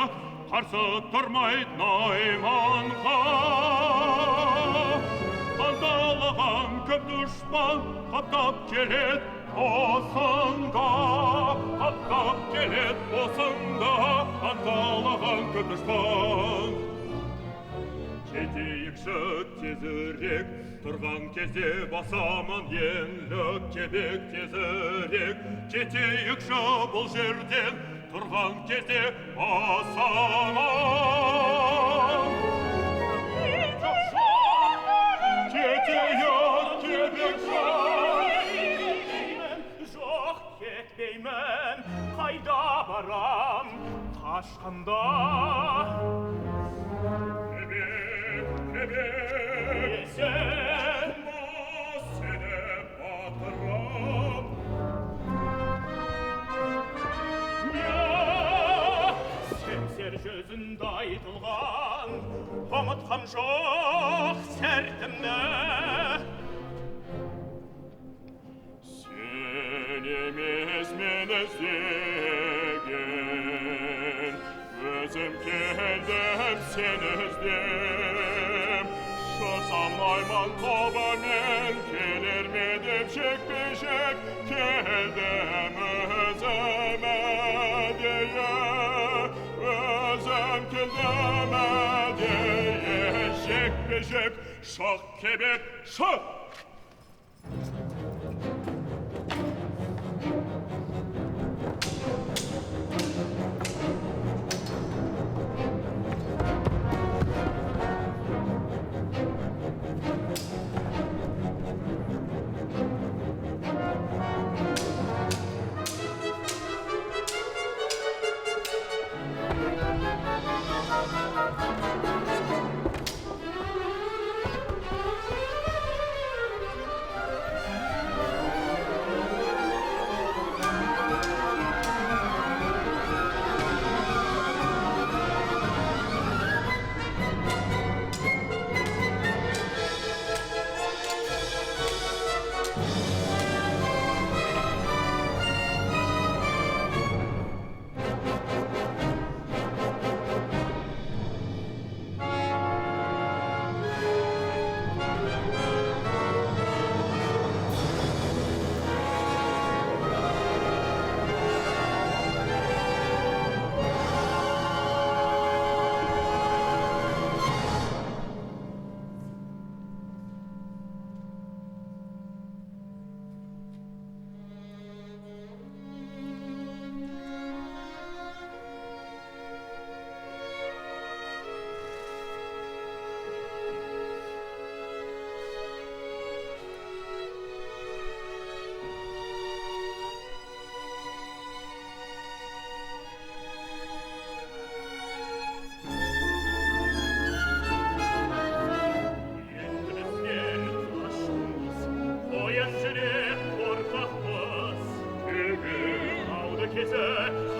Қарсы тұрмайды найманға Анталаған көп дұшпан қаптап келет осында Қаптап келет осында Анталаған көп дұшпан Кетейікші тезірек тұрған кезде басаман еңлік кебек тезірек Кетейікші бұл жерден тұрған кезде басаман Кетейік кебек жоқ кетпеймін қайда барам қашқанда Есен сені батырым Семсер жүзінде айтылған Ұмытқам жоқ сәртімді Сен емес мен іздеген Өзім келдім сен іздем Шықсам найман тобымен келер ме деп жекпе-жек келдім өзіме дейін Өзім келдім дейін жекпе-жек шық кебек шық Gençlik korkakmız. Aldı keze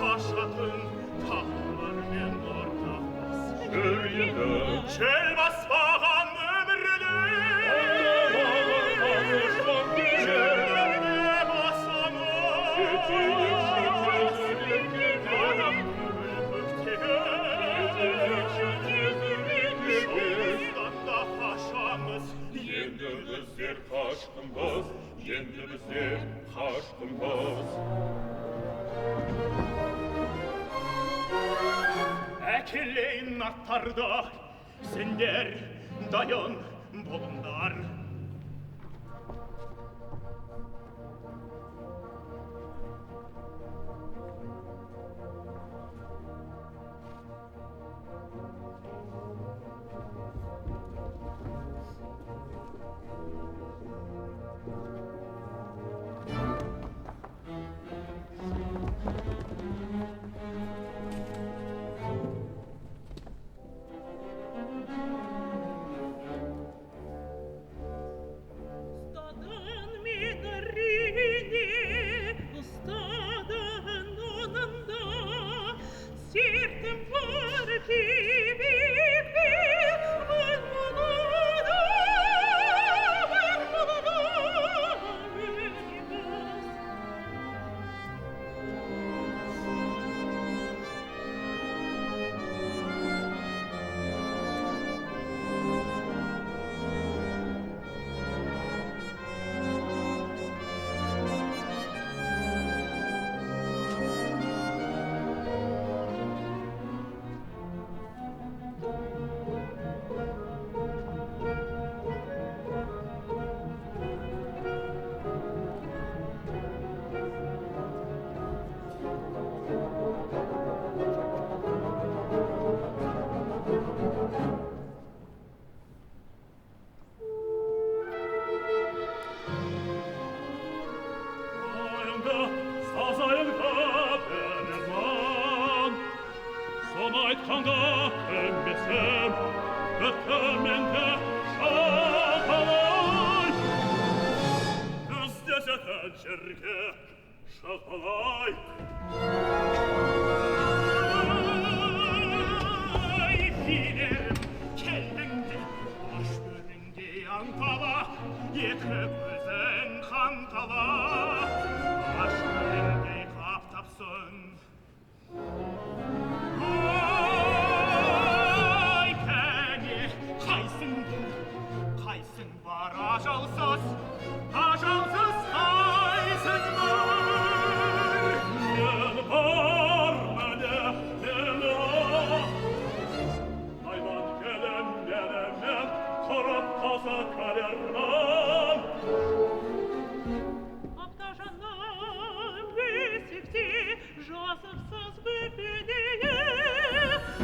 haşatın tahlarının ortakmız. Çel basmağan ömrünü. Çelme basanı. Adam kırpıktı. Şoğuzdan haşamız. Yendimizdir kaşkınbaz, yendimizdir kaşkınbaz. Ekleyin attarda, sender dayan bolundar. Ustadın minarini, ustadın onunda, sirtim var ki büyük bir varmulada, ünümüz. Ayında, saz ayında benizman. Son aytkanda ömmesem, öttemende şakalay. Kız deseten şerke şakalay. Ay bilerim kellende, baş bölünge yankala, yekip özen kankala. Baş bölünge kaptapsın. Ay kəni, kaysın var ajalsız, ajalsız kaysın var. Nen var mene, nen var. Hayvan gelen gelemem, korap kaza kalerman. Обнаженном высекте жазықсыз бөпедейі,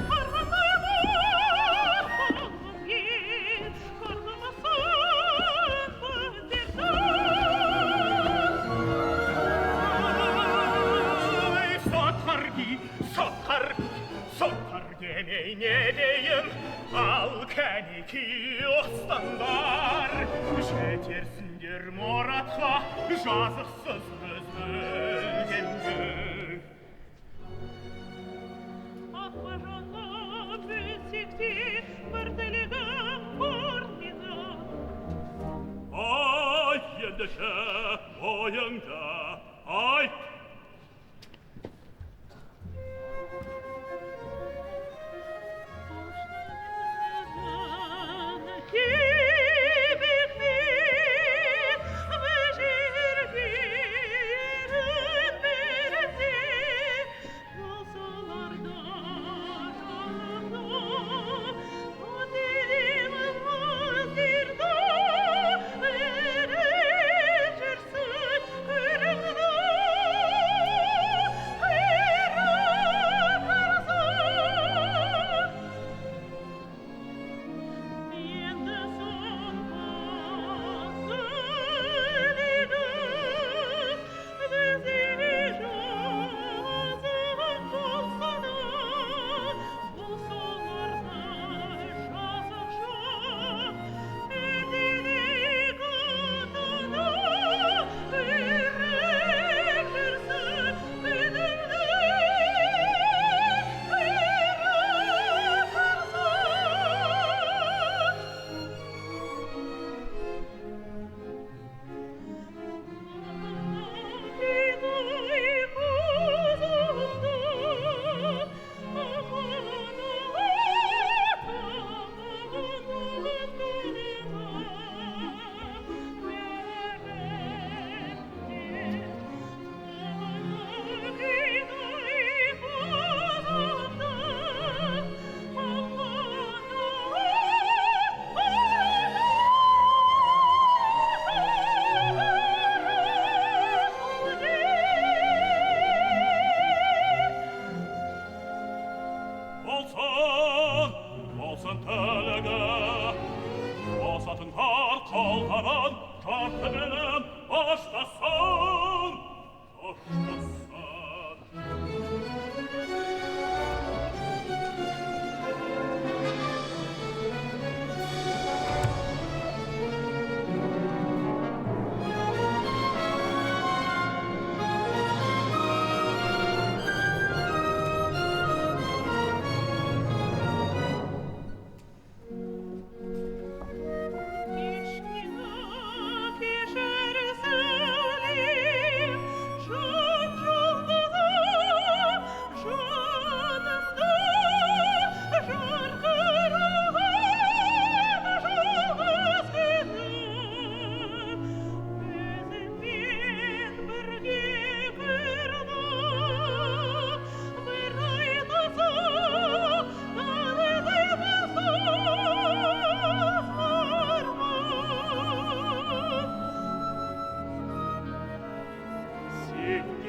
қарғамай мұқалым ел, қарғамасын бөндерді. Ay sotkar demey ne deyim, al kəniki ostandar. Jetersindir Murat'a, жазықсыз біз бөлгенге. Обнаженном высекте бір тілегім бар менің. Ay ендеше ойыңда айт. Körüngde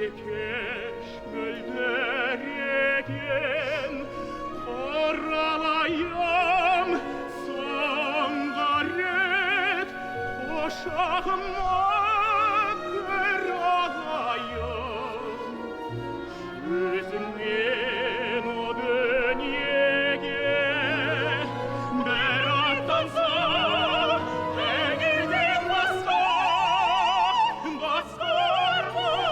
Екеш мөлдіреген Құралайым соңғы рет Ошағыма бір алайым Өзіңмен о дүниеге бір аттансам тәңірден басқа арман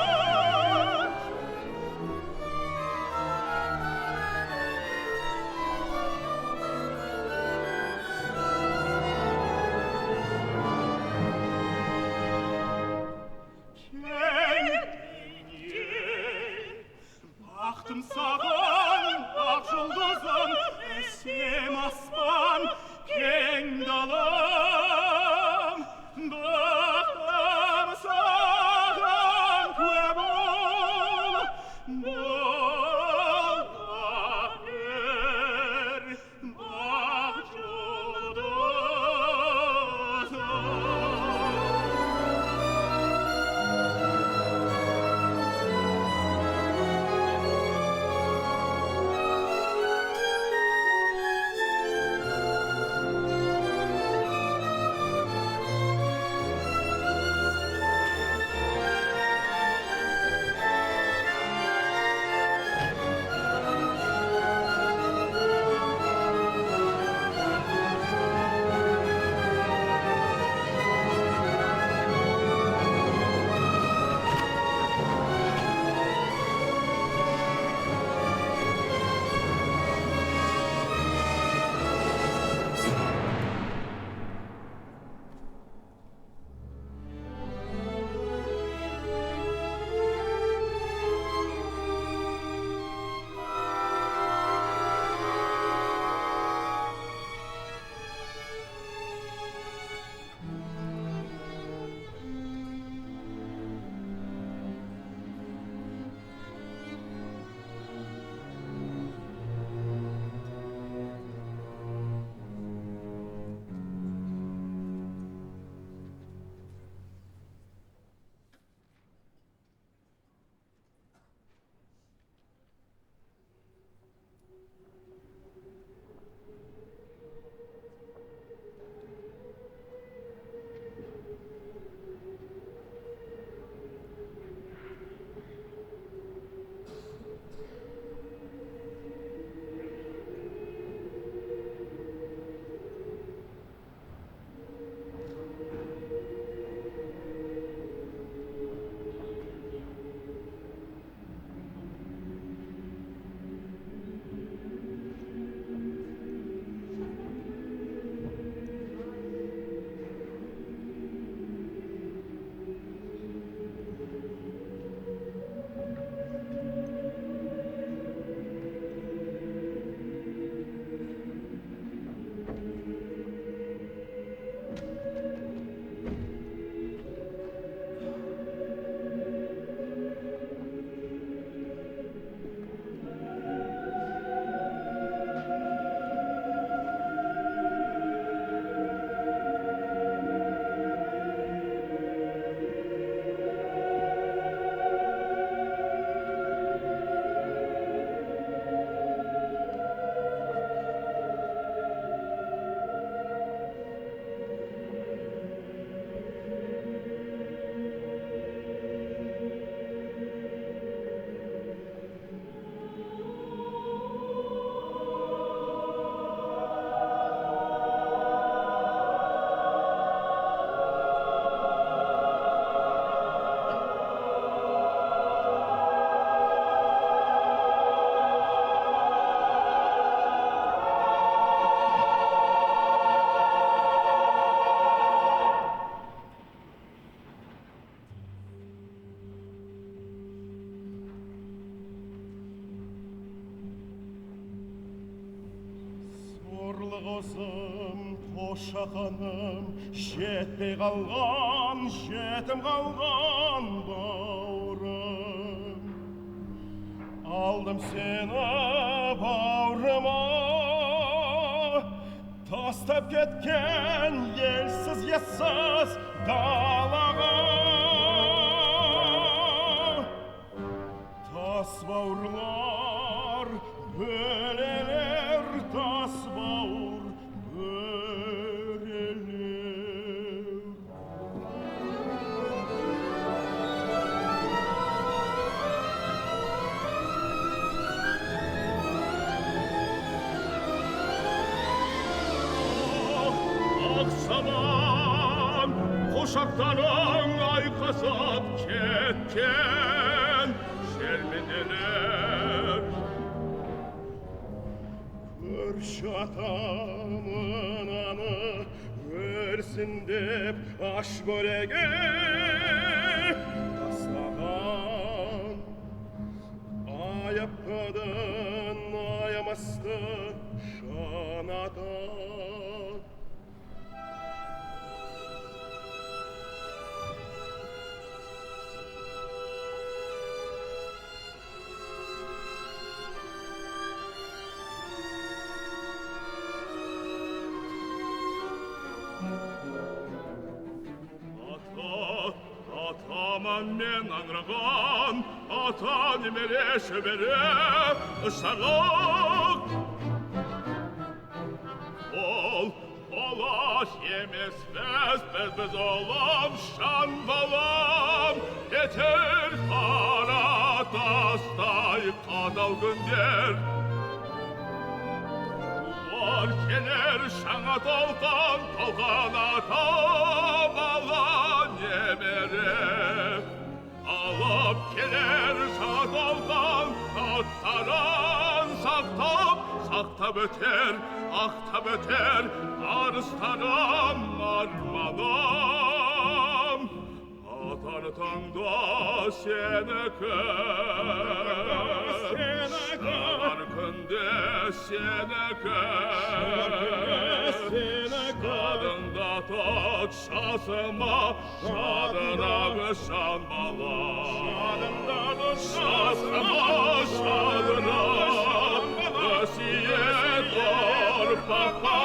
Бақтым саған ақ жұлдызым әсем аспан кең далам бақтым саған куә бол бір ақ Қозым, қошақаным, жетпей қалған, жетім қалған бауырым. Алдым сені бауырыма, тастап кеткен елсіз ессіз далаға. Arıstanın aykasap ketken şermeneler. Kürşatamın anı versin dep aş börege taslagan. Ayap kadın ayamastı şanadan. Атаман мен аңыраған, ата немере шөбере ышағық. Ол олаш емес біз олам шан балам, кетер қара тастай қадал күндер. Var keler şana doldan ata bala nemere. Alap keler şana doldan ataran saktab öter, aktab öter, arıstaram armanam. Atartan da sene kör, şarkında sene kör. Kadında tok şasıma, şadına gışan bala. Şasıma, şadına, ösiye torpaka.